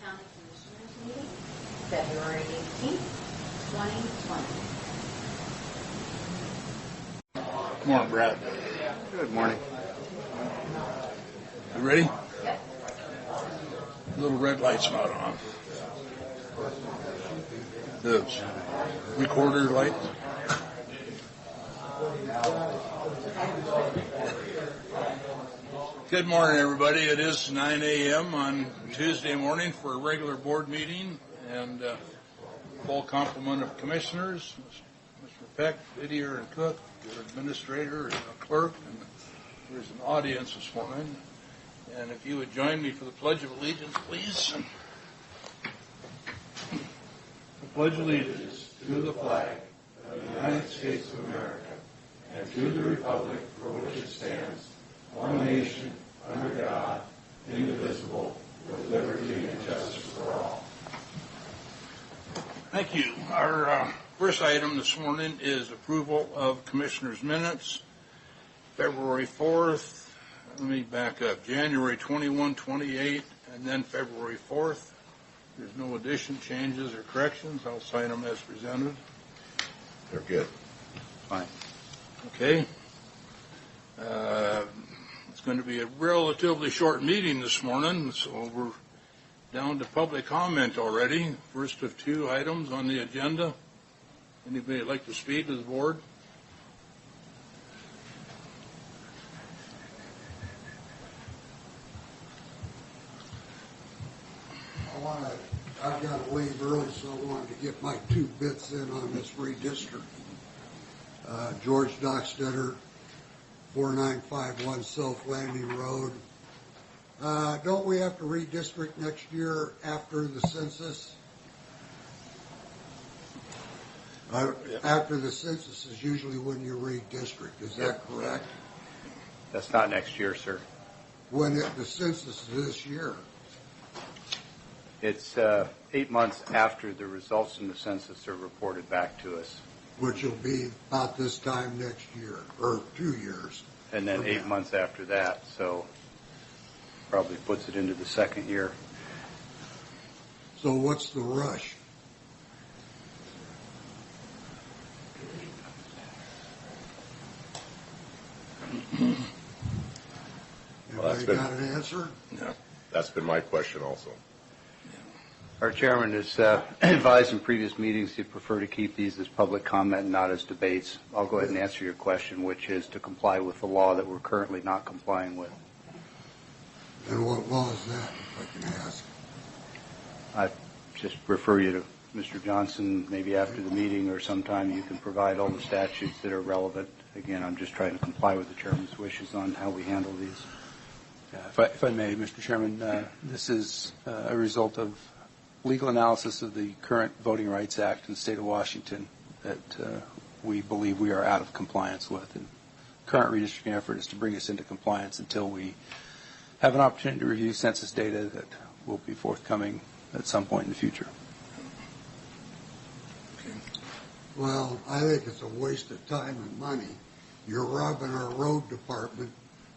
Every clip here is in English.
County Commissioners meeting, February 18th, 2020. Good morning, Brad. Good morning. You ready? Yes. Little red light's not on. The recorder light. Good morning, everybody. It is 9 a.m. on Tuesday morning for a regular board meeting, and full complement of commissioners, Mr. Peck, Whittier, and Cook, your administrator, and the clerk, and there's an audience this morning. And if you would join me for the Pledge of Allegiance, please. I pledge allegiance to the flag of the United States of America and to the republic for which it stands, one nation, under God, indivisible, with liberty and justice for all. Thank you. Our first item this morning is approval of Commissioners' minutes. February 4th, let me back up, January 21, 28, and then February 4th. There's no addition, changes, or corrections. I'll sign them as presented. They're good. Fine. Okay. It's going to be a relatively short meeting this morning, so we're down to public comment already. First of two items on the agenda. Anybody like to speak to the board? I've got to leave early, so I wanted to get my 2 bits in on this redistricting. George Dockstetter, 4951 South Landing Road. Don't we have to redistrict next year after the census? After the census is usually when you redistrict. Is that correct? That's not next year, sir. When the census is this year? It's 8 months after the results from the census are reported back to us. Which will be about this time next year, or 2 years. And then 8 months after that, so probably puts it into the second year. So what's the rush? Anybody got an answer? No. That's been my question also. Our chairman has advised in previous meetings he'd prefer to keep these as public comment and not as debates. I'll go ahead and answer your question, which is to comply with the law that we're currently not complying with. And what law is that, if I can ask? I just refer you to Mr. Johnson, maybe after the meeting or sometime you can provide all the statutes that are relevant. Again, I'm just trying to comply with the chairman's wishes on how we handle these. If I may, Mr. Chairman, this is a result of legal analysis of the current Voting Rights Act in the state of Washington that we believe we are out of compliance with. And the current redistricting effort is to bring us into compliance until we have an opportunity to review census data that will be forthcoming at some point in the future. Well, I think it's a waste of time and money. You're robbing our road department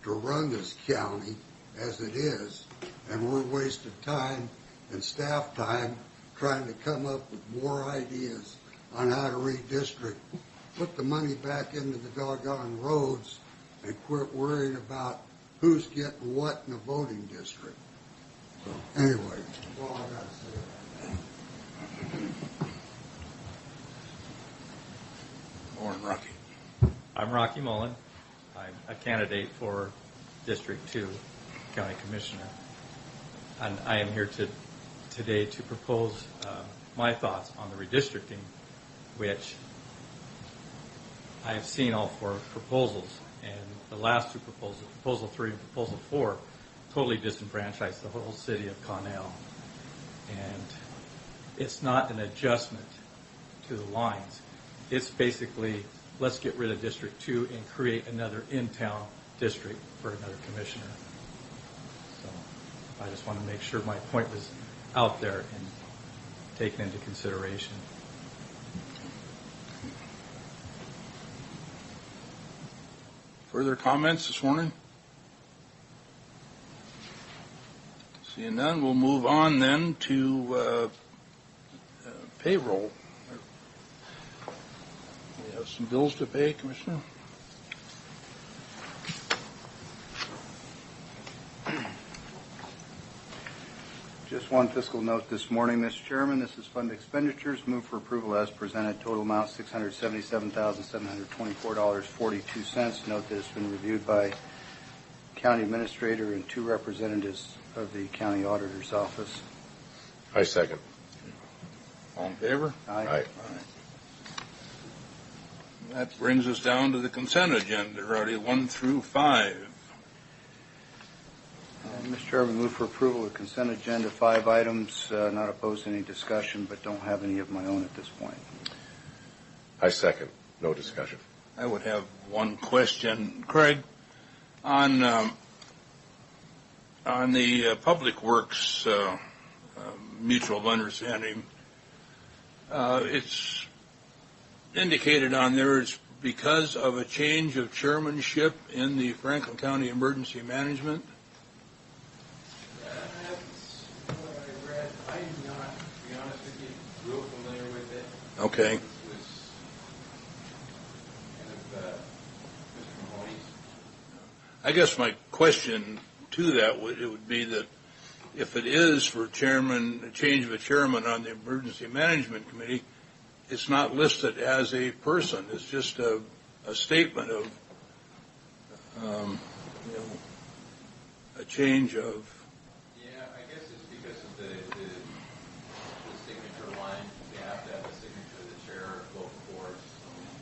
to run this county as it is, and we're wasting time and staff time trying to come up with more ideas on how to redistrict. Put the money back into the doggone roads and quit worrying about who's getting what in the voting district. So anyway, that's all I got to say. Morning, Rocky. I'm Rocky Mullen. I'm a candidate for District 2 County Commissioner. And I am here today to propose my thoughts on the redistricting, which I have seen all 4 proposals. And the last 2 proposals, Proposal 3 and Proposal 4, totally disenfranchise the whole city of Connell. And it's not an adjustment to the lines. It's basically, let's get rid of District 2 and create another in-town district for another commissioner. So I just want to make sure my point was out there and taken into consideration. Further comments this morning? Seeing none, we'll move on then to payroll. We have some bills to pay, Commissioner. Just one fiscal note this morning, Mr. Chairman. This is fund expenditures. Move for approval as presented. Total amount $677,724.42. Note that it's been reviewed by County Administrator and 2 representatives of the County Auditor's Office. I second. All in favor? Aye. That brings us down to the consent agenda, already 1 through 5. Mr. Chairman, move for approval of consent agenda, 5 items, not opposed to any discussion, but don't have any of my own at this point. I second. No discussion. I would have one question, Craig, on the Public Works mutual understanding. It's indicated on there it's because of a change of chairmanship in the Franklin County Emergency Management. That's what I read. I'm not, to be honest with you, real familiar with it. Okay. It was kind of Mr. Mahoney's. I guess my question to that would be that if it is for chairman, a change of a chairman on the Emergency Management Committee, it's not listed as a person. It's just a statement of, a change of. Yeah, I guess it's because of the signature line. They have to have the signature of the chair of both boards.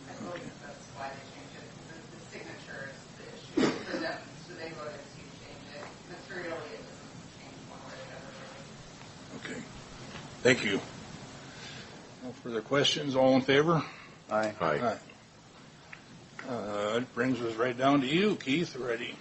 I believe that's why they changed it. The signature is the issue for them, so they voted to change it. Materially, it doesn't change one way or the other. Okay. Thank you. No further questions. All in favor? Aye. Aye. It brings us right down to you, Keith, already.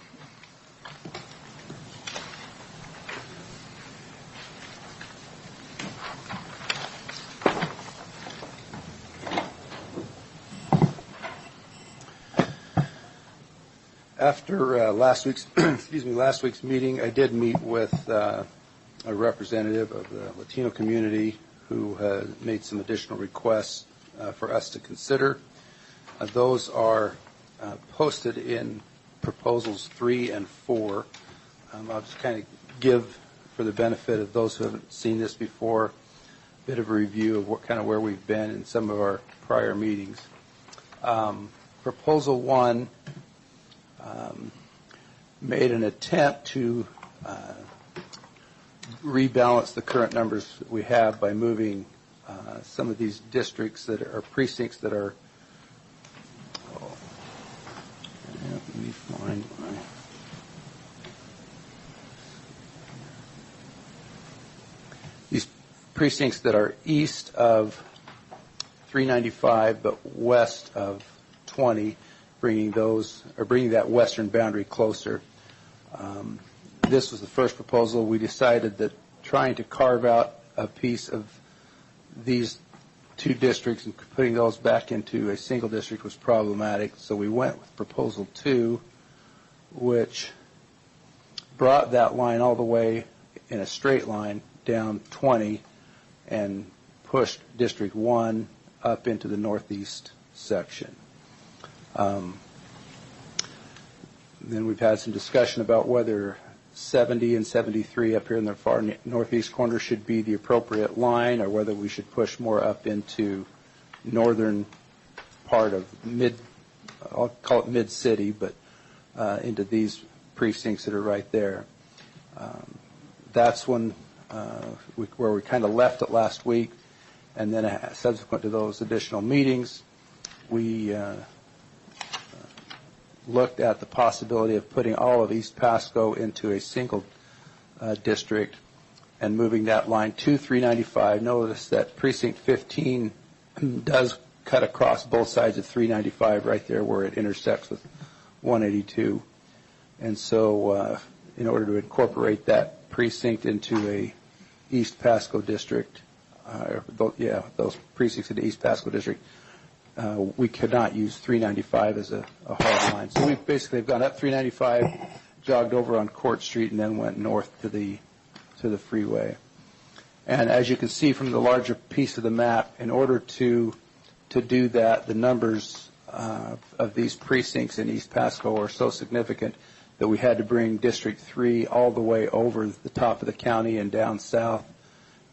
After last week's meeting, I did meet with a representative of the Latino community who made some additional requests for us to consider. Those are posted in proposals 3 and 4. I'll just kind of give, for the benefit of those who haven't seen this before, a bit of a review of where we've been in some of our prior meetings. Proposal 1 made an attempt to rebalance the current numbers that we have by moving some of these districts that are precincts that are. Let me find my. These precincts that are east of 395 but west of 20. Bringing that western boundary closer. This was the first proposal. We decided that trying to carve out a piece of these 2 districts and putting those back into a single district was problematic, so we went with proposal 2, which brought that line all the way in a straight line down 20 and pushed District 1 up into the northeast section. Then we've had some discussion about whether 70 and 73 up here in the far northeast corner should be the appropriate line, or whether we should push more up into northern part of I'll call it mid-city, but into these precincts that are right there. That's where we kind of left it last week, and then subsequent to those additional meetings, we looked at the possibility of putting all of East Pasco into a single district and moving that line to 395. Notice that Precinct 15 does cut across both sides of 395 right there where it intersects with 182. And so in order to incorporate that precinct into a East Pasco district, those precincts into East Pasco district, we could not use 395 as a hard line. So we basically have gone up 395, jogged over on Court Street, and then went north to the the freeway. And as you can see from the larger piece of the map, in order to do that, the numbers of these precincts in East Pasco are so significant that we had to bring District 3 all the way over the top of the county and down south,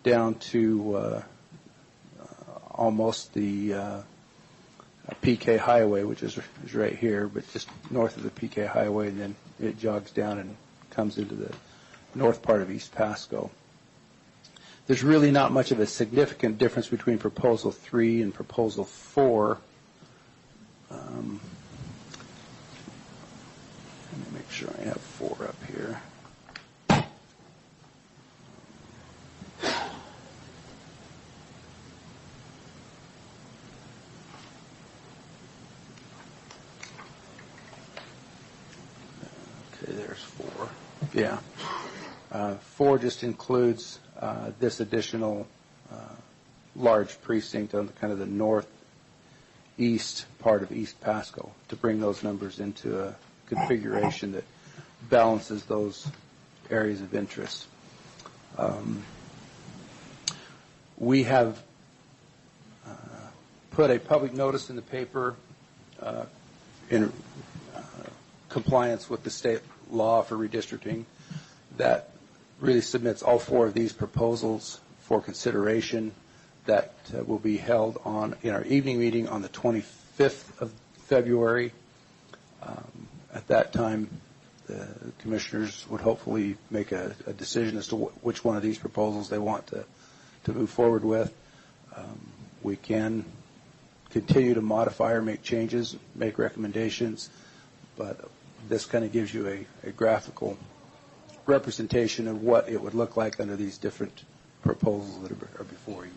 down to almost the PK Highway, which is right here, but just north of the PK Highway, and then it jogs down and comes into the north part of East Pasco. There's really not much of a significant difference between Proposal 3 and Proposal 4. Let me make sure I have 4 up here. Okay, there's 4. Yeah. 4 just includes this additional large precinct on kind of the northeast part of East Pasco to bring those numbers into a configuration that balances those areas of interest. We have put a public notice in the paper in compliance with the state law for redistricting that really submits all 4 of these proposals for consideration. That will be held in our evening meeting on the 25th of February. At that time, the commissioners would hopefully make a decision as to which one of these proposals they want to move forward with. We can continue to modify or make changes, make recommendations, but this kind of gives you a graphical representation of what it would look like under these different proposals that are before you.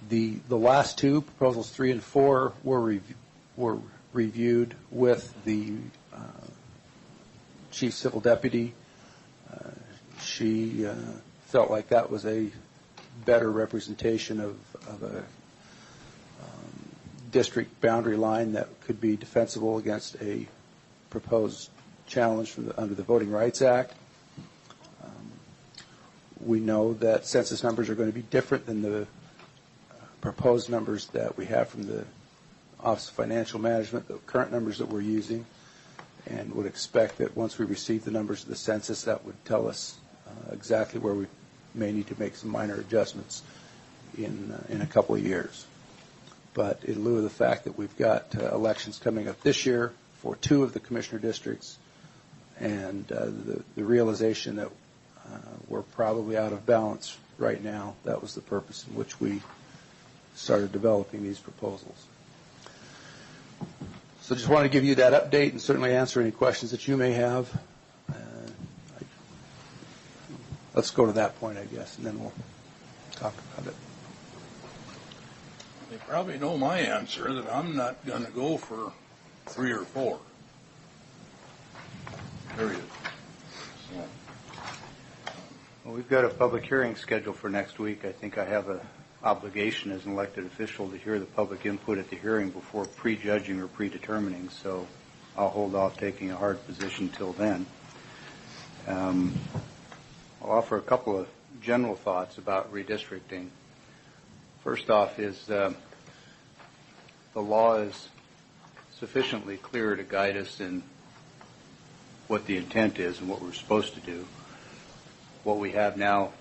The last 2, Proposals 3 and 4, were reviewed with the Chief Civil Deputy. She felt like that was a better representation of a district boundary line that could be defensible against a proposed challenge under the Voting Rights Act. We know that census numbers are going to be different than the proposed numbers that we have from the Office of Financial Management, the current numbers that we're using, and would expect that once we receive the numbers of the census, that would tell us exactly where we may need to make some minor adjustments in a couple of years. But in lieu of the fact that we've got elections coming up this year for 2 of the commissioner districts, and the realization that we're probably out of balance right now, that was the purpose in which we started developing these proposals. So just want to give you that update and certainly answer any questions that you may have. Let's go to that point, I guess, and then we'll talk about it. They probably know my answer, that I'm not going to go for 3 or 4. Period. So, Well, we've got a public hearing scheduled for next week. I think I have an obligation as an elected official to hear the public input at the hearing before prejudging or predetermining, so I'll hold off taking a hard position till then. I'll offer a couple of general thoughts about redistricting. First off is the law is sufficiently clear to guide us in what the intent is and what we're supposed to do. What we have now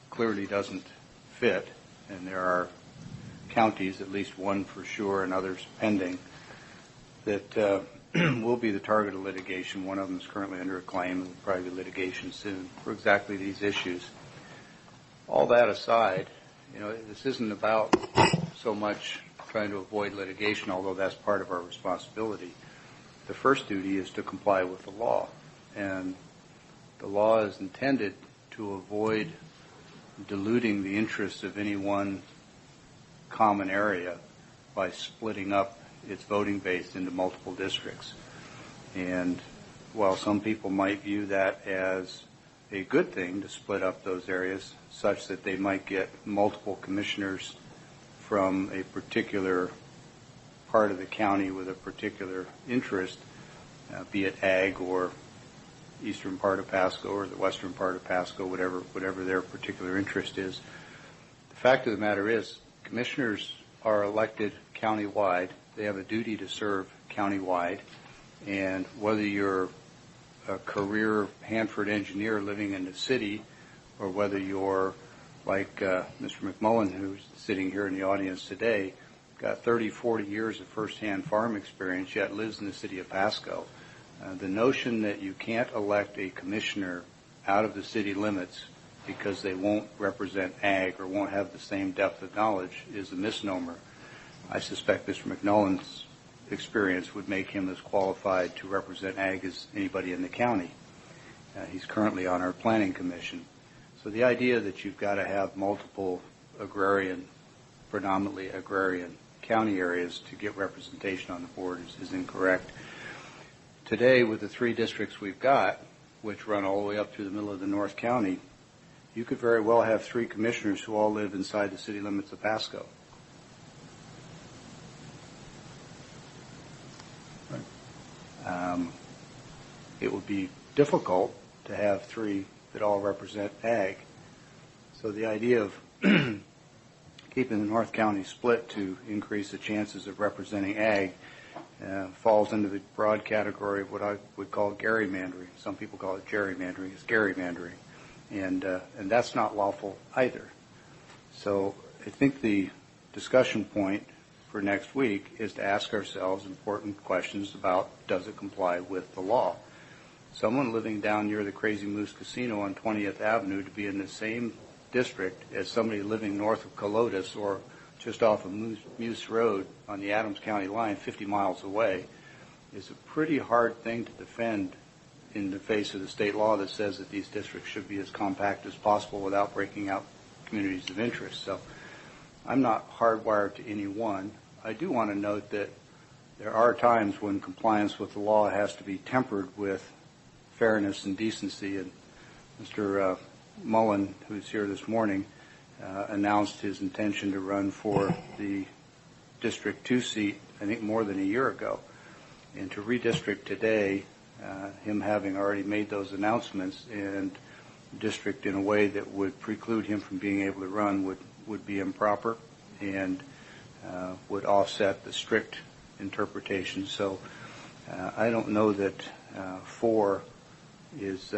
clearly doesn't fit, and there are counties, at least one for sure and others pending, that will be the target of litigation. One of them is currently under a claim and will probably be litigation soon for exactly these issues. All that aside, this isn't about so much trying to avoid litigation, although that's part of our responsibility. The first duty is to comply with the law, and the law is intended to avoid diluting the interests of any one common area by splitting up its voting base into multiple districts. And while some people might view that as a good thing to split up those areas such that they might get multiple commissioners from a particular part of the county with a particular interest, be it ag or eastern part of Pasco or the western part of Pasco, whatever their particular interest is. The fact of the matter is, commissioners are elected countywide. They have a duty to serve countywide, and whether you're a career Hanford engineer living in the city, or whether you're like Mr. McMullen, who's sitting here in the audience today, got 30, 40 years of firsthand farm experience, yet lives in the city of Pasco. The notion that you can't elect a commissioner out of the city limits because they won't represent ag or won't have the same depth of knowledge is a misnomer. I suspect Mr. McMullen's experience would make him as qualified to represent ag as anybody in the county. He's currently on our planning commission. So the idea that you've got to have multiple predominantly agrarian county areas to get representation on the board is incorrect. Today, with the 3 districts we've got, which run all the way up through the middle of the North County, you could very well have 3 commissioners who all live inside the city limits of Pasco. It would be difficult to have 3 that all represent ag. So the idea of keeping the North County split to increase the chances of representing ag falls into the broad category of what I would call gerrymandering. Some people call it gerrymandering. It's gerrymandering. And that's not lawful either. So I think the discussion point for next week is to ask ourselves important questions about, does it comply with the law? Someone living down near the Crazy Moose Casino on 20th Avenue to be in the same district as somebody living north of Colotis or just off of Moose Road on the Adams County line 50 miles away is a pretty hard thing to defend in the face of the state law that says that these districts should be as compact as possible without breaking out communities of interest. So I'm not hardwired to any one. I do want to note that there are times when compliance with the law has to be tempered with fairness and decency, and Mr. Mullen, who's here this morning, announced his intention to run for the District 2 seat, I think, more than a year ago. And to redistrict today, him having already made those announcements and district in a way that would preclude him from being able to run would be improper and would offset the strict interpretation. So I don't know that 4 is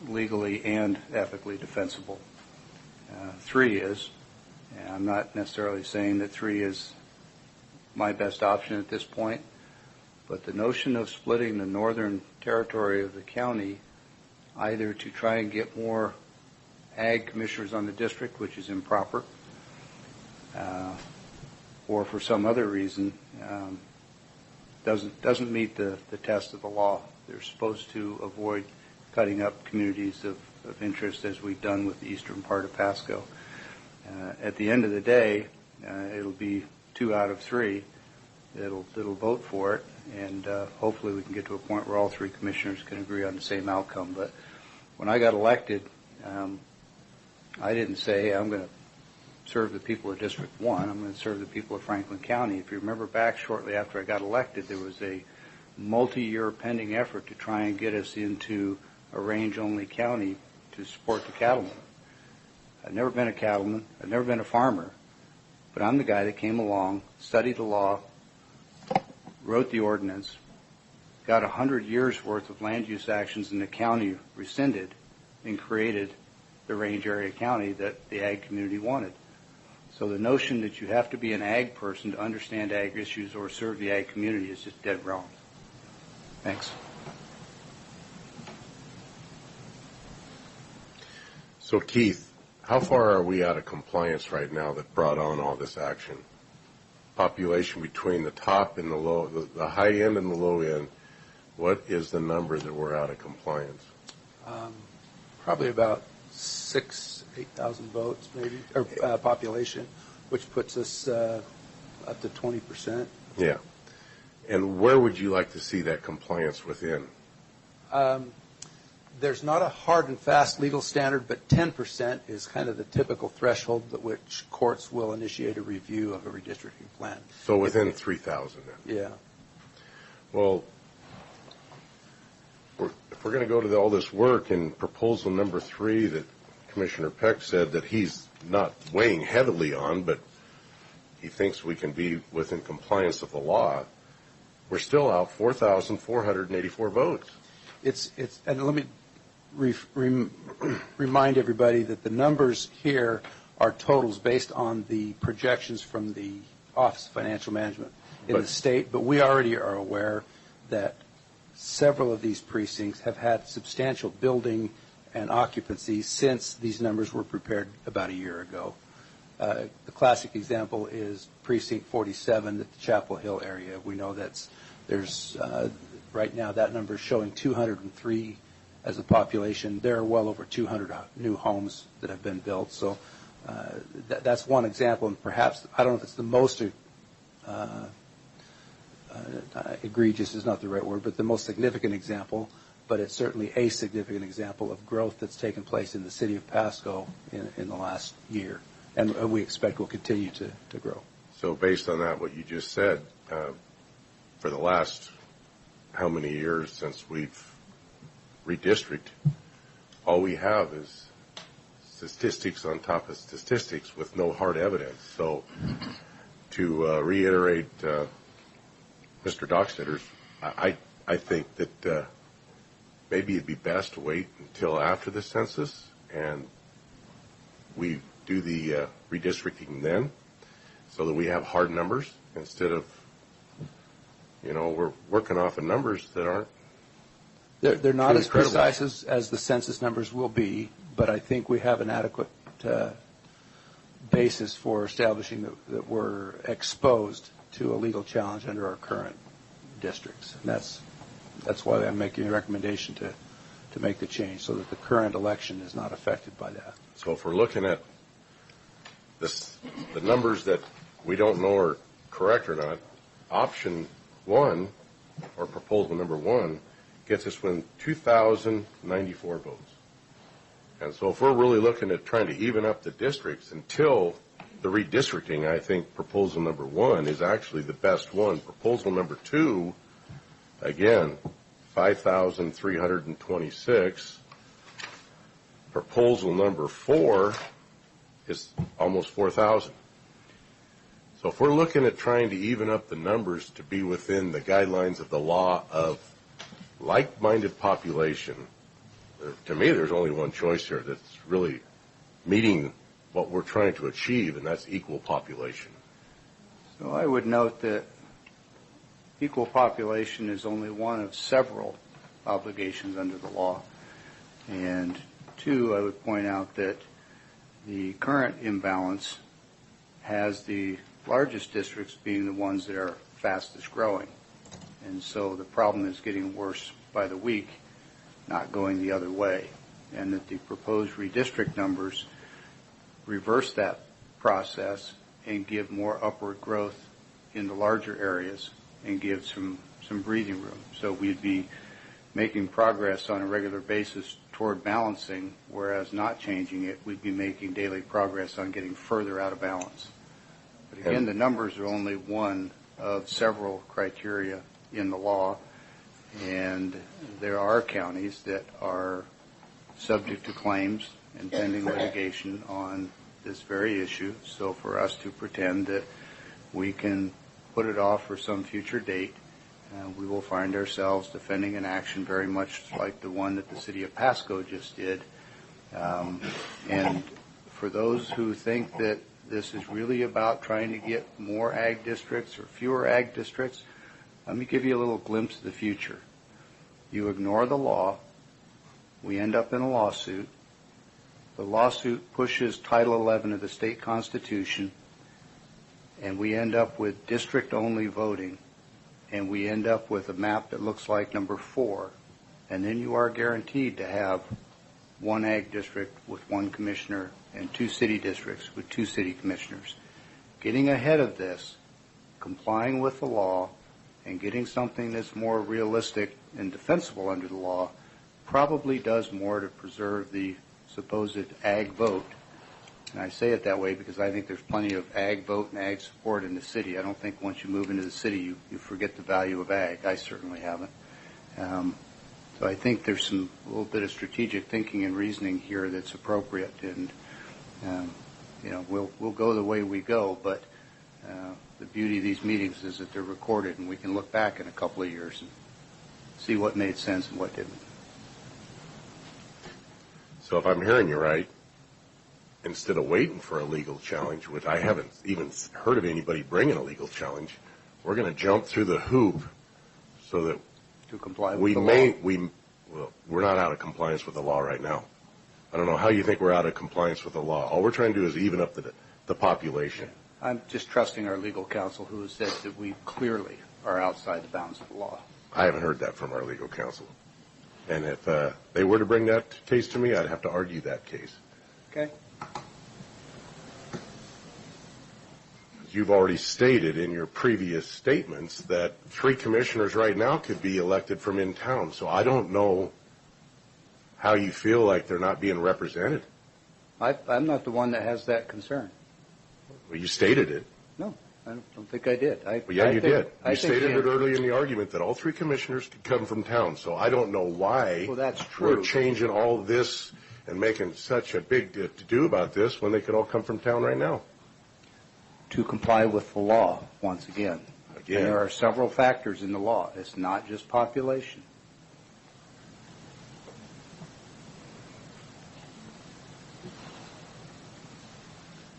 legally and ethically defensible. 3 is. And I'm not necessarily saying that 3 is my best option at this point, but the notion of splitting the northern territory of the county either to try and get more ag commissioners on the district, which is improper, or for some other reason doesn't meet the test of the law. They're supposed to avoid cutting up communities of interest as we've done with the eastern part of Pasco. At the end of the day, it'll be 2 out of 3 that'll vote for it, and hopefully we can get to a point where all 3 commissioners can agree on the same outcome. But when I got elected, I didn't say, hey, I'm going to serve the people of District 1. I'm going to serve the people of Franklin County. If you remember back shortly after I got elected, there was a multi-year pending effort to try and get us into a range-only county to support the cattlemen. I've never been a cattleman. I've never been a farmer. But I'm the guy that came along, studied the law, wrote the ordinance, got 100 years' worth of land use actions in the county rescinded, and created the range area county that the ag community wanted. So the notion that you have to be an ag person to understand ag issues or serve the ag community is just dead wrong. Thanks. So, Keith, how far are we out of compliance right now that brought on all this action? Population between the top and the low, the high end and the low end, what is the number that we're out of compliance? Probably about 8,000 votes, maybe, or population, which puts us up to 20%. Yeah. And where would you like to see that compliance within? There's not a hard and fast legal standard, but 10% is kind of the typical threshold at which courts will initiate a review of a redistricting plan. So within 3,000 then? Yeah. Well, if we're going to go to all this work in proposal number 3 that Commissioner Peck said that he's not weighing heavily on, but he thinks we can be within compliance of the law, we're still out 4,484 votes. And let me remind everybody that the numbers here are totals based on the projections from the Office of Financial Management in the state, but we already are aware that several of these precincts have had substantial building and occupancy since these numbers were prepared about a year ago. The classic example is Precinct 47 at the Chapel Hill area. We know there's right now that number is showing 203 as a population. There are well over 200 new homes that have been built. So that's one example, and perhaps, I don't know if it's the most egregious is not the right word, but the most significant example, but it's certainly a significant example of growth that's taken place in the city of Pasco in the last year, and we expect will continue to grow. So based on that, what you just said, for the last how many years since we've redistricted, all we have is statistics on top of statistics with no hard evidence. So to reiterate Mr. Dockstetter's, I think that maybe it'd be best to wait until after the census and we do the redistricting then so that we have hard numbers instead of, we're working off of numbers that aren't. They're not as incredible. precise as the census numbers will be, but I think we have an adequate basis for establishing that we're exposed to a legal challenge under our current districts. And that's why I'm making a recommendation to make the change so that the current election is not affected by that. So if we're looking at the numbers that we don't know are correct or not, option 1 or proposal number 1 gets us within 2,094 votes. And so if we're really looking at trying to even up the districts until the redistricting, I think proposal number 1 is actually the best one. Proposal number 2, again, 5,326. Proposal number 4 is almost 4,000. So if we're looking at trying to even up the numbers to be within the guidelines of the law of like-minded population, to me there's only one choice here that's really meeting what we're trying to achieve, and that's equal population. So I would note that equal population is only one of several obligations under the law. And 2, I would point out that the current imbalance has the largest districts being the ones that are fastest growing. And so the problem is getting worse by the week, not going the other way. And that the proposed redistrict numbers reverse that process and give more upward growth in the larger areas and give some breathing room. So we'd be making progress on a regular basis toward balancing, whereas not changing it, we'd be making daily progress on getting further out of balance. But again, the numbers are only one of several criteria in the law, and there are counties that are subject to claims and pending litigation on this very issue. So for us to pretend that we can put it off for some future date, we will find ourselves defending an action very much like the one that the city of Pasco just did. And for those who think that this is really about trying to get more ag districts or fewer ag districts, let me give you a little glimpse of the future. You ignore the law, we end up in a lawsuit. The lawsuit pushes Title 11 of the state constitution, and we end up with district-only voting, and we end up with a map that looks like number 4, and then you are guaranteed to have one ag district with one commissioner and 2 city districts with 2 city commissioners. Getting ahead of this, complying with the law, and getting something that's more realistic and defensible under the law probably does more to preserve the supposed ag vote. And I say it that way because I think there's plenty of ag vote and ag support in the city. I don't think once you move into the city you forget the value of ag. I certainly haven't. So I think there's a little bit of strategic thinking and reasoning here that's appropriate, and we'll go the way we go. But the beauty of these meetings is that they're recorded, and we can look back in a couple of years and see what made sense and what didn't. So if I'm hearing you right, instead of waiting for a legal challenge, which I haven't even heard of anybody bringing a legal challenge, we're going to jump through the hoop so that To comply with the law. We're not out of compliance with the law right now. I don't know how you think we're out of compliance with the law. All we're trying to do is even up the population. I'm just trusting our legal counsel, who has said that we clearly are outside the bounds of the law. I haven't heard that from our legal counsel. And if they were to bring that case to me, I'd have to argue that case. Okay. You've already stated in your previous statements that 3 commissioners right now could be elected from in town. So I don't know how you feel like they're not being represented. I'm not the one that has that concern. Well, you stated it. No, I don't think I did. Well, yeah, you did. You stated it early in the argument that all 3 commissioners could come from town. So I don't know why that's true. We're changing all this and making such a big to-do about this when they could all come from town right now. To comply with the law, once again. And there are several factors in the law. It's not just population.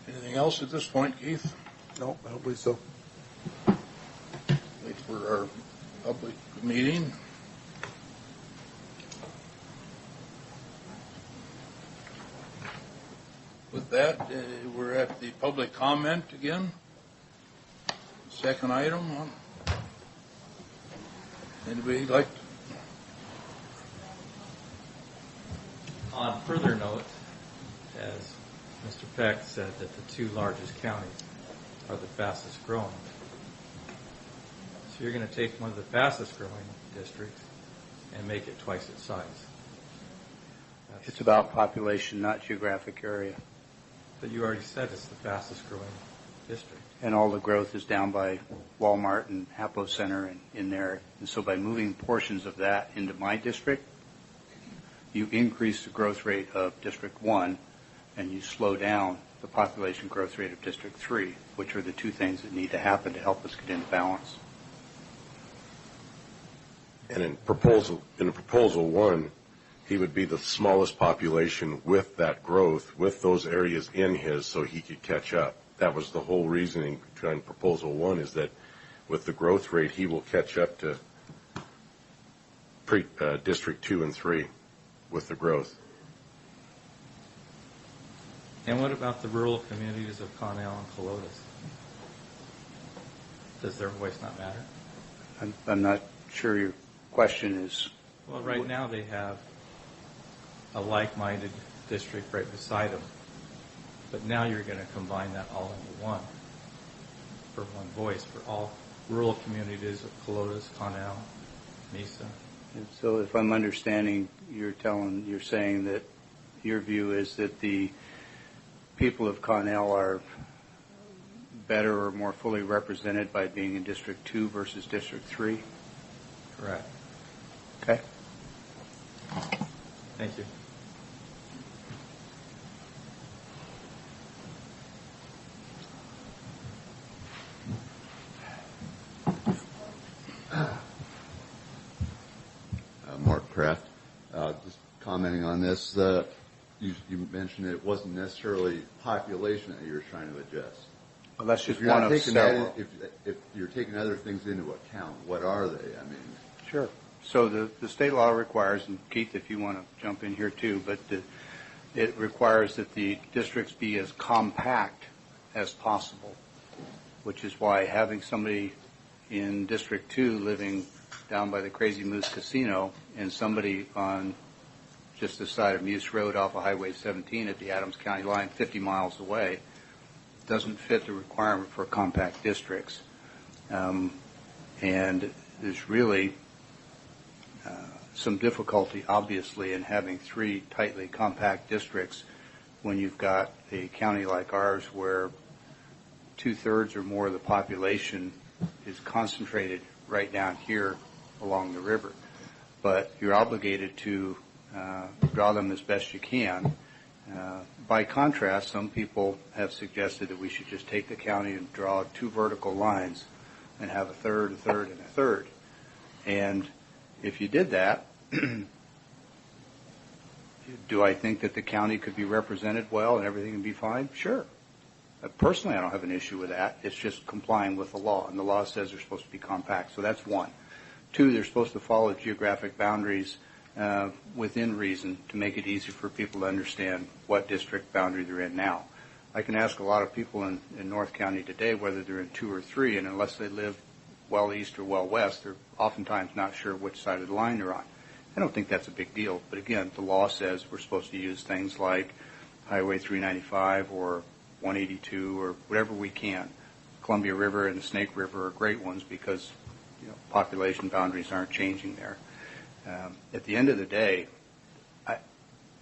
Anything else at this point, Keith? No, I don't believe so. Wait for our public meeting. With that, we're at the public comment again. Second item. Anybody like to? On further note, as Mr. Peck said, that the 2 largest counties are the fastest growing. So you're going to take one of the fastest growing districts and make it twice its size. It's about population, not geographic area. But you already said it's the fastest growing district. And all the growth is down by Walmart and Hapo Center and in there. And so by moving portions of that into my district, you increase the growth rate of District 1 and you slow down the population growth rate of District 3, which are the 2 things that need to happen to help us get into balance. And in proposal 1, he would be the smallest population with that growth, with those areas in his, so he could catch up. That was the whole reasoning behind Proposal 1, is that with the growth rate, he will catch up to District 2 and 3 with the growth. And what about the rural communities of Connell and Colotus? Does their voice not matter? I'm not sure your question is. Well, right now they have a like-minded district right beside them. But now you're going to combine that all into one for one voice for all rural communities of Colotus, Connell, Mesa. And so if I'm understanding, you're saying that your view is that the people of Connell are better or more fully represented by being in District 2 versus District 3? Correct. Okay. Thank you. Mark Kraft, just commenting on this. You mentioned that it wasn't necessarily population that you were trying to adjust. Well, that's just one of several. If you're taking other things into account, what are they? I mean, sure. So the state law requires, and Keith, if you want to jump in here too, but it requires that the districts be as compact as possible, which is why having somebody in District 2 living down by the Crazy Moose Casino and somebody on just the side of Muse Road off of Highway 17 at the Adams County line 50 miles away doesn't fit the requirement for compact districts. And there's really some difficulty, obviously, in having 3 tightly compact districts when you've got a county like ours where 2/3 or more of the population is concentrated right down here along the river. but you're obligated to draw them as best you can. By contrast, some people have suggested that we should just take the county and draw 2 vertical lines and have a third, and a third. And if you did that, do I think that the county could be represented well and everything would be fine? Sure. Personally, I don't have an issue with that. It's just complying with the law, and the law says they're supposed to be compact. So that's 1. 2, they're supposed to follow geographic boundaries within reason to make it easy for people to understand what district boundary they're in now. I can ask a lot of people in North County today whether they're in 2 or 3, and unless they live well east or well west, they're oftentimes not sure which side of the line they're on. I don't think that's a big deal, but again, the law says we're supposed to use things like Highway 395 or 182 or whatever we can. Columbia River and the Snake River are great ones because population boundaries aren't changing there. At the end of the day,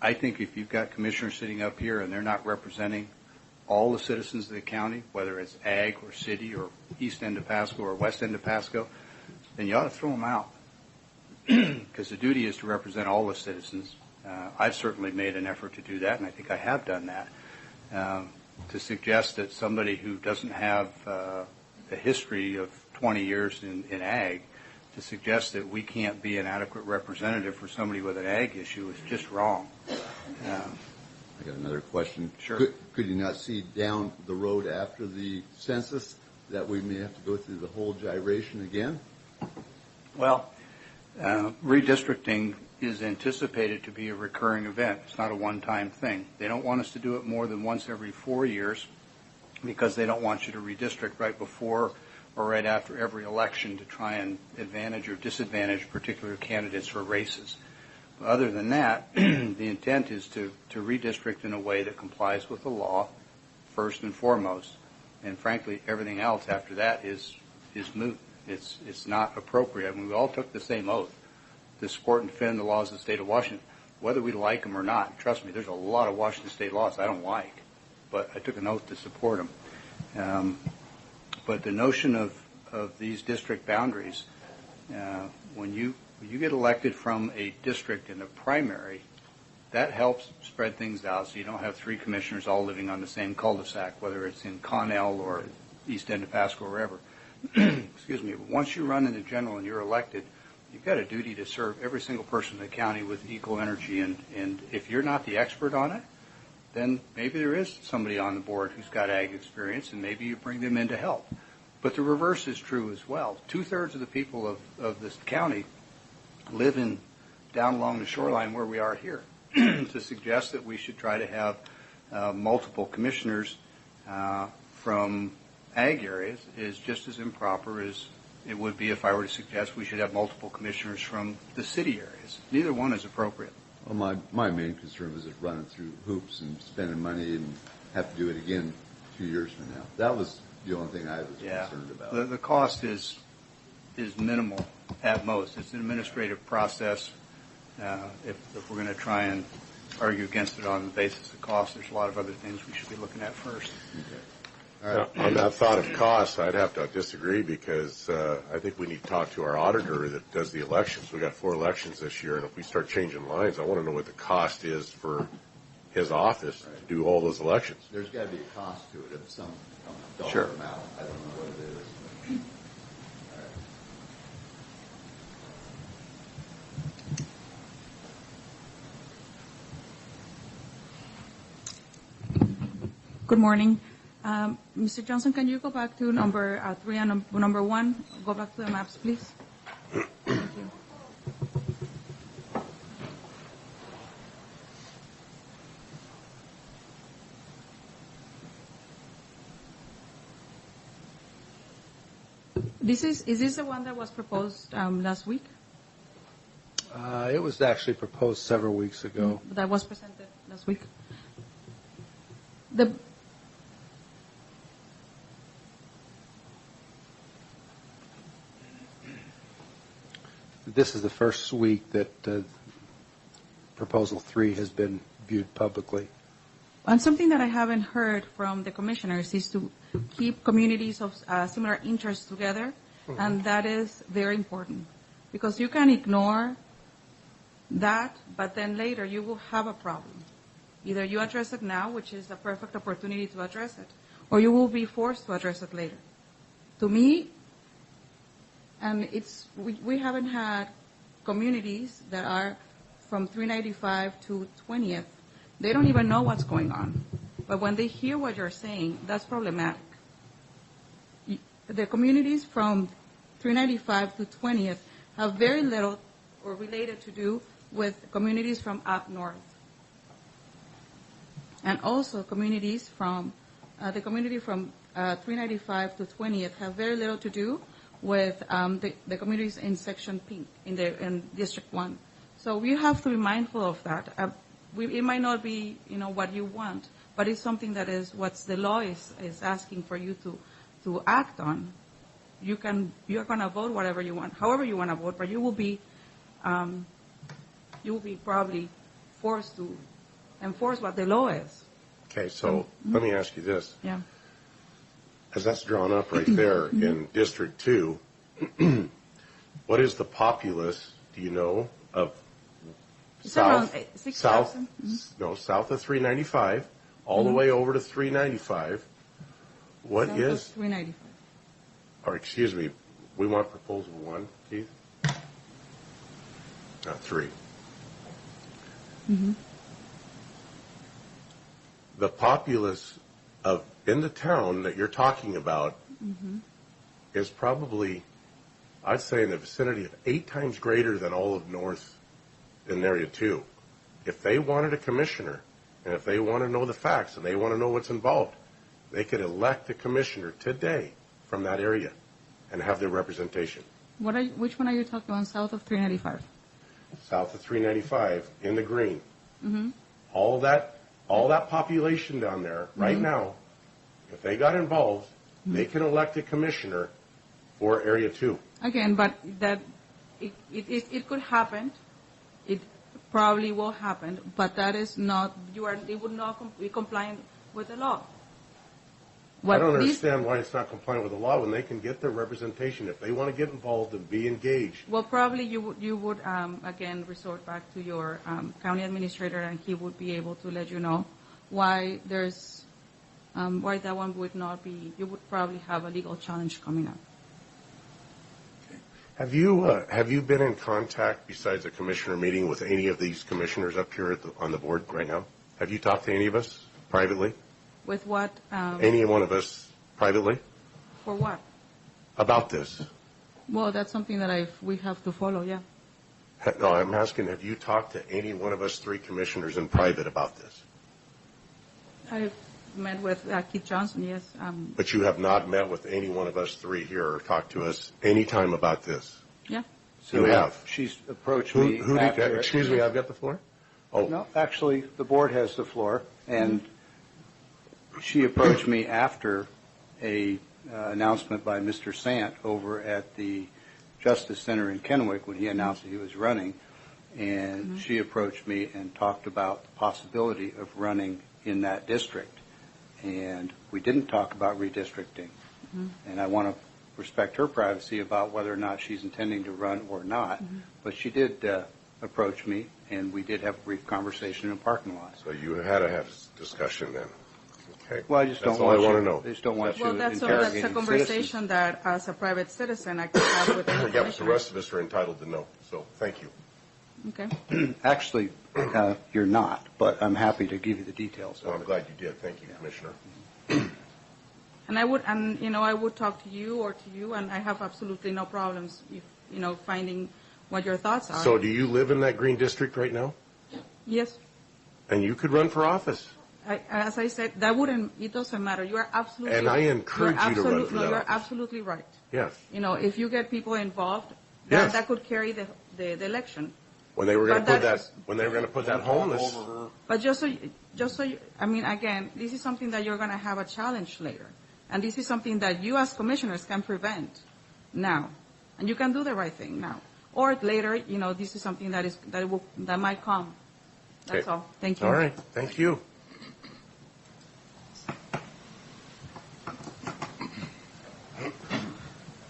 I think if you've got commissioners sitting up here and they're not representing all the citizens of the county, whether it's ag or city or east end of Pasco or west end of Pasco, then you ought to throw them out because the duty is to represent all the citizens. I've certainly made an effort to do that, and I think I have done that. To suggest that somebody who doesn't have a history of 20 years in ag, to suggest that we can't be an adequate representative for somebody with an ag issue is just wrong. I got another question. Sure. Could you not see down the road after the census that we may have to go through the whole gyration again? Well, redistricting is anticipated to be a recurring event. It's not a one-time thing. They don't want us to do it more than once every 4 years because they don't want you to redistrict right before or right after every election to try and advantage or disadvantage particular candidates for races. Other than that, the intent is to redistrict in a way that complies with the law, first and foremost. And frankly, everything else after that is moot. It's not appropriate. I mean, we all took the same oath to support and defend the laws of the state of Washington, whether we like them or not. Trust me, there's a lot of Washington state laws I don't like, but I took an oath to support them. But the notion of these district boundaries, when you get elected from a district in the primary, that helps spread things out so you don't have 3 commissioners all living on the same cul-de-sac, whether it's in Connell or East End of Pasco or wherever. Excuse me. But once you run in the general and you're elected, you've got a duty to serve every single person in the county with equal energy. And if you're not the expert on it, then maybe there is somebody on the board who's got ag experience, and maybe you bring them in to help. But the reverse is true as well. 2/3 of the people of this county live down along the shoreline where we are here. To suggest that we should try to have multiple commissioners from ag areas is just as improper as it would be if I were to suggest we should have multiple commissioners from the city areas. Neither one is appropriate. Well, my main concern was just running through hoops and spending money and have to do it again 2 years from now. That was the only thing I was concerned about. The cost is minimal at most. It's an administrative process. If we're going to try and argue against it on the basis of cost, there's a lot of other things we should be looking at first. Okay. All right. On that thought of cost, I'd have to disagree because I think we need to talk to our auditor that does the elections. We got 4 elections this year, and if we start changing lines, I want to know what the cost is for his office to do all those elections. There's got to be a cost to it of some dollar Sure. amount. I don't know what it is. Good morning. Mr. Johnson, can you go back to number 3 and number 1? Go back to the maps, please. Thank you. Is this the one that was proposed last week? It was actually proposed several weeks ago. That was presented last week? This is the first week that Proposal 3 has been viewed publicly. And something that I haven't heard from the commissioners is to keep communities of similar interests together, and that is very important. Because you can ignore that, but then later you will have a problem. Either you address it now, which is a perfect opportunity to address it, or you will be forced to address it later. To me, and we haven't had communities that are from 395 to 20th. They don't even know what's going on. But when they hear what you're saying, that's problematic. The communities from 395 to 20th have very little or related to do with communities from up north. And also communities from, the community from 395 to 20th have very little to do with the communities in Section Pink, in District 1. So we have to be mindful of that. It might not be, what you want, but it's something that is what the law is asking for you to act on. You're going to vote whatever you want, however you want to vote, but you will be probably forced to enforce what the law is. Okay, so let me ask you this. Yeah. As that's drawn up right there in District 2, what is the populace, do you know, of It's south, around 6,000. south of 395, all the way over to 395? What South is, of 395. or excuse me, we want proposal 1, Keith? Not 3. Mm-hmm. The populace in the town that you're talking about is probably, I'd say, in the vicinity of 8 times greater than all of North in Area 2. If they wanted a commissioner, and if they want to know the facts, and they want to know what's involved, they could elect a commissioner today from that area and have their representation. Which one are you talking about, south of 395? South of 395, in the green. Mm-hmm. All that population down there, right now, if they got involved, they can elect a commissioner for Area 2. Again, but that it could happen. It probably will happen, but that is not, it would not be compliant with the law. I don't understand why it's not compliant with the law when they can get their representation if they want to get involved and be engaged. Well, probably you would again resort back to your county administrator, and he would be able to let you know why why that one would not be. You would probably have a legal challenge coming up. Have you been in contact besides a commissioner meeting with any of these commissioners up here on the board right now? Have you talked to any of us privately? With what? Any one of us privately? For what? About this? Well, that's something that we have to follow, yeah. No, I'm asking, have you talked to any one of us 3 commissioners in private about this? I've met with Keith Johnson, yes. But you have not met with any one of us 3 here or talked to us any time about this? Yeah. You have? She's approached me. Excuse me, I've got the floor? Oh. No, actually, the board has the floor, and she approached me after a announcement by Mr. Sant over at the Justice Center in Kennewick when he announced that he was running, and she approached me and talked about the possibility of running in that district. And we didn't talk about redistricting, and I want to respect her privacy about whether or not she's intending to run or not, but she did approach me, and we did have a brief conversation in a parking lot. So you had to have a discussion then? Okay. Well, I just don't That's all I want to know. I just don't want you Well, that's interrogating a conversation that, as a private citizen, I could have with any Yeah, but the commissioner. rest of us are entitled to know, so thank you. Okay. Actually, you're not, but I'm happy to give you the details Well, of I'm it. glad you did. Thank you, Commissioner. And I would talk to you or to you, and I have absolutely no problems, finding what your thoughts are. So do you live in that green district right now? Yes. And you could run for office. As I said, it doesn't matter. You are absolutely. And I encourage you to run for that You're office. absolutely right. Yes. If you get people involved, Yes. that could carry the election. When they were going But to put that homeless. But just so you, again, this is something that you're going to have a challenge later. And this is something that you as commissioners can prevent now. And you can do the right thing now. Or later, this is something that might come. That's Okay. all. Thank you. All right. Thank you.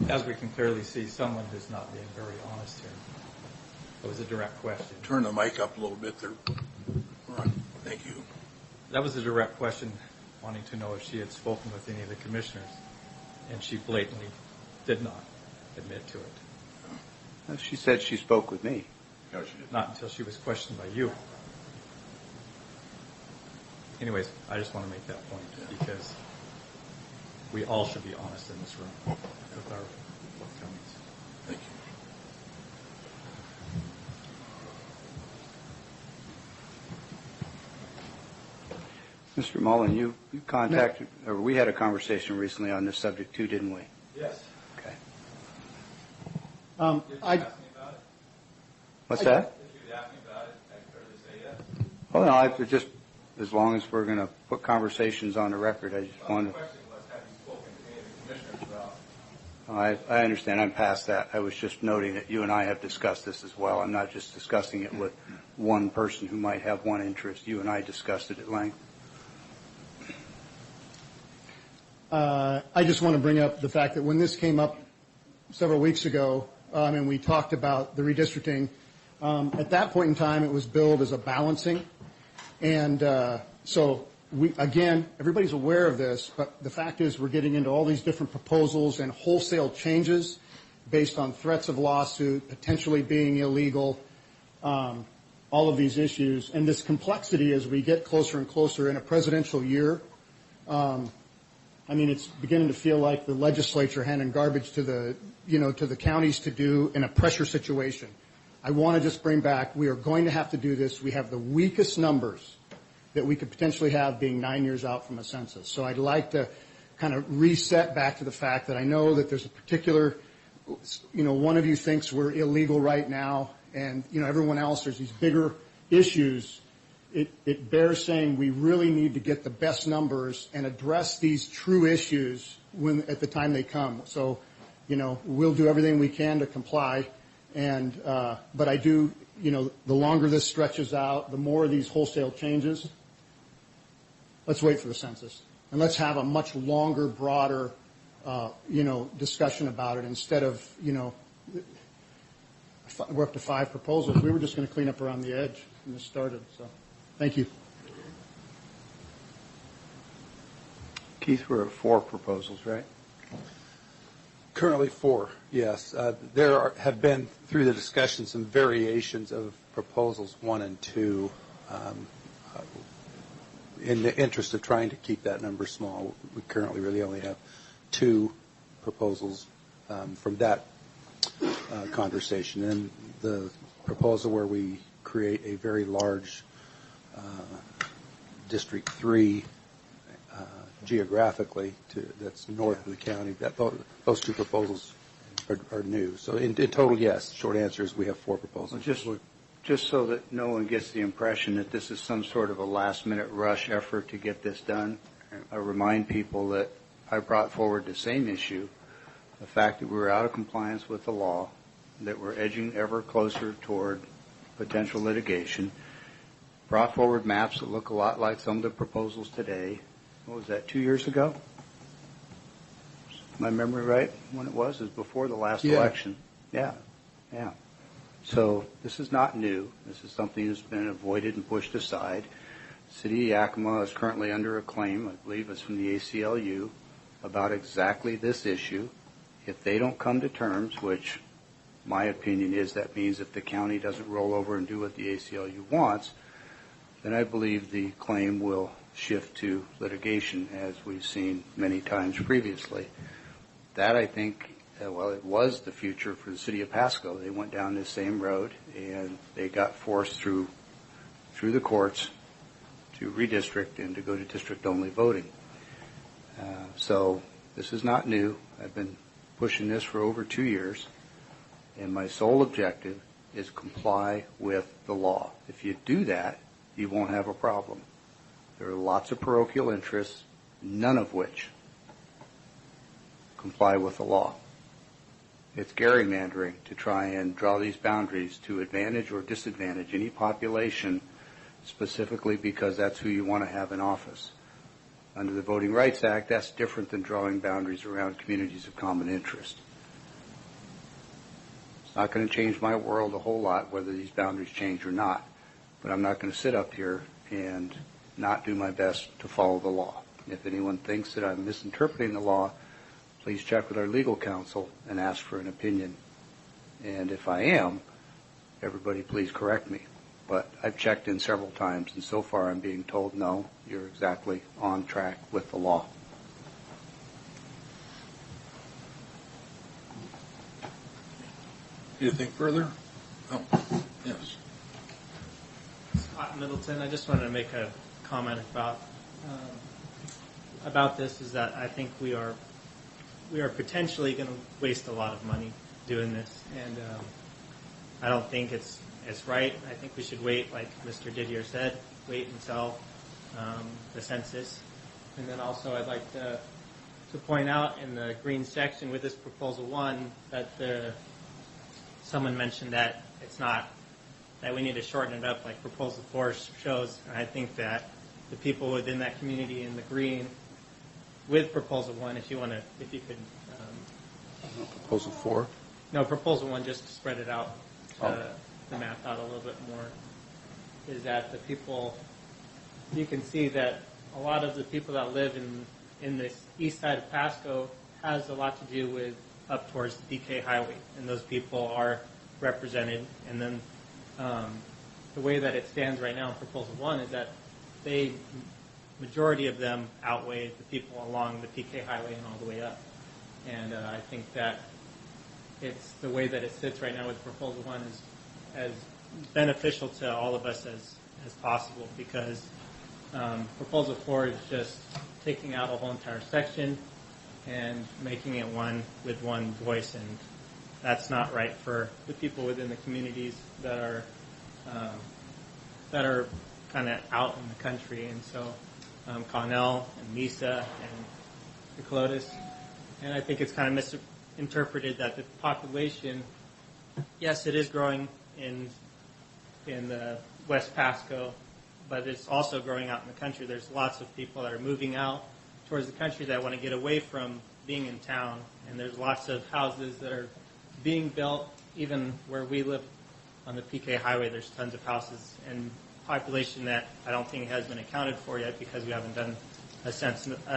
As we can clearly see, someone who's not being very honest here. It was a direct question. Turn the mic up a little bit there. Ron. Thank you. That was a direct question, wanting to know if she had spoken with any of the commissioners, and she blatantly did not admit to it. She said she spoke with me. No, she didn't. Not until she was questioned by you. Anyways, I just want to make that point because we all should be honest in this room with our forthcomings. Thank you. Mr. Mullen, you contacted, or we had a conversation recently on this subject too, didn't we? Yes. Okay. Did you ask me about it? What's that? Did you ask me about it? I fairly say yes. Well, no, I just, as long as we're going to put conversations on the record, I just The wanted to. question was, have you spoken to any of the commissioners about I understand. I'm past that. I was just noting that you and I have discussed this as well. I'm not just discussing it with one person who might have one interest. You and I discussed it at length. I just want to bring up the fact that when this came up several weeks ago, and we talked about the redistricting, at that point in time, it was billed as a balancing. And so, again, everybody's aware of this, but the fact is we're getting into all these different proposals and wholesale changes based on threats of lawsuit, potentially being illegal, all of these issues. And this complexity as we get closer and closer in a presidential year, I mean, it's beginning to feel like the legislature handing garbage to the counties to do in a pressure situation. I want to just bring back, we are going to have to do this. We have the weakest numbers that we could potentially have being 9 years out from a census. So I'd like to kind of reset back to the fact that I know that there's a particular, one of you thinks we're illegal right now, and, everyone else, there's these bigger issues. It bears saying we really need to get the best numbers and address these true issues at the time they come. So, we'll do everything we can to comply. And but I do, the longer this stretches out, the more of these wholesale changes. Let's wait for the census, and let's have a much longer, broader, discussion about it instead of, we're up to 5 proposals. We were just going to clean up around the edge when this started. So, thank you. Keith, we're at 4 proposals, right? Currently 4, yes. There have been, through the discussion, some variations of proposals 1 and 2. In the interest of trying to keep that number small, we currently really only have 2 proposals from that conversation. And the proposal where we create a very large District 3 geographically that's north of the county, those 2 proposals are new. So in total, yes. Short answer is we have 4 proposals. Well, just so that no one gets the impression that this is some sort of a last-minute rush effort to get this done, I remind people that I brought forward the same issue, the fact that we were out of compliance with the law, that we're edging ever closer toward potential litigation, brought forward maps that look a lot like some of the proposals today. What was that, 2 years ago? My memory right when it was? It was before the last election. Yeah. So this is not new. This is something that's been avoided and pushed aside. City of Yakima is currently under a claim, I believe it's from the ACLU, about exactly this issue. If they don't come to terms, which my opinion is that means if the county doesn't roll over and do what the ACLU wants, then I believe the claim will shift to litigation, as we've seen many times previously. That, I think, it was the future for the city of Pasco. They went down this same road, and they got forced through the courts to redistrict and to go to district-only voting. So this is not new. I've been pushing this for over 2 years, and my sole objective is comply with the law. If you do that, you won't have a problem. There are lots of parochial interests, none of which comply with the law. It's gerrymandering to try and draw these boundaries to advantage or disadvantage any population specifically because that's who you want to have in office. Under the Voting Rights Act, that's different than drawing boundaries around communities of common interest. Not going to change my world a whole lot whether these boundaries change or not, but I'm not going to sit up here and not do my best to follow the law. If anyone thinks that I'm misinterpreting the law, please check with our legal counsel and ask for an opinion. And if I am, everybody please correct me. But I've checked in several times, and so far I'm being told, no, you're exactly on track with the law. Anything further? No. Yes. Scott Middleton. I just wanted to make a comment about this. Is that I think we are potentially going to waste a lot of money doing this, and I don't think it's right. I think we should wait, like Mr. Didier said, wait until the census. And then also I'd like to point out in the green section with this proposal 1 that someone mentioned that it's not, that we need to shorten it up like proposal 4 shows. And I think that the people within that community in the green with proposal 1, if you could. Proposal 4? No, proposal 1, just to spread it out, the map out a little bit more, is that the people, you can see that a lot of the people that live in this east side of Pasco has a lot to do with up towards the DK Highway, and those people are represented. And then the way that it stands right now in proposal 1 is that majority of them outweigh the people along the PK Highway and all the way up. And I think that it's the way that it sits right now with proposal 1 is as beneficial to all of us as possible, because proposal 4 is just taking out a whole entire section and making it one with one voice, and that's not right for the people within the communities that are kind of out in the country. And so Connell and Mesa and Clotis, and I think it's kind of misinterpreted that the population, yes, it is growing in the West Pasco, but it's also growing out in the country. There's lots of people that are moving out towards the country that want to get away from being in town, and there's lots of houses that are being built. Even where we live on the PK Highway, there's tons of houses and population that I don't think has been accounted for yet because we haven't done an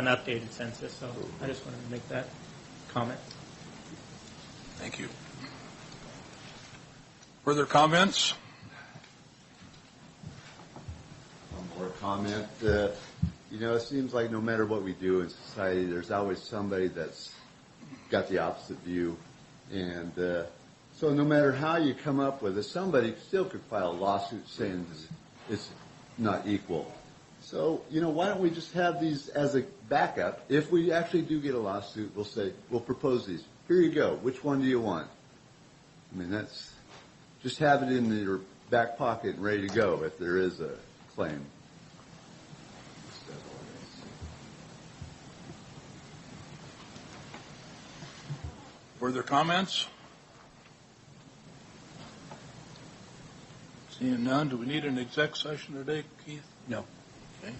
updated census. So I just wanted to make that comment. Thank you. Further comments? One more comment. It seems like no matter what we do in society, there's always somebody that's got the opposite view. And so no matter how you come up with it, somebody still could file a lawsuit saying it's not equal. So, why don't we just have these as a backup? If we actually do get a lawsuit, we'll propose these. Here you go. Which one do you want? I mean, that's just have it in your back pocket and ready to go if there is a claim. Further comments? Seeing none, do we need an exec session today, Keith? No. Okay.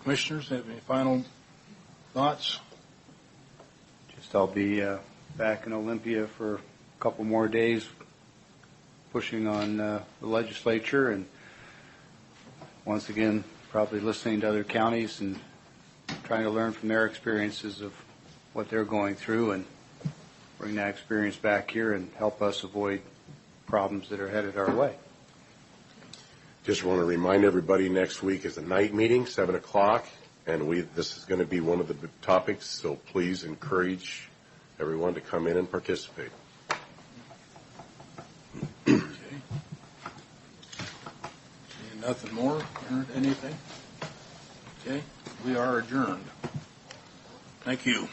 Commissioners, have any final thoughts? Just I'll be back in Olympia for a couple more days pushing on the legislature, and once again probably listening to other counties and trying to learn from their experiences of what they're going through and bring that experience back here and help us avoid problems that are headed our way. Just want to remind everybody next week is a night meeting, 7 o'clock, and this is going to be one of the big topics, so please encourage everyone to come in and participate. Okay. Seeing nothing more, anything? Okay, we are adjourned. Thank you.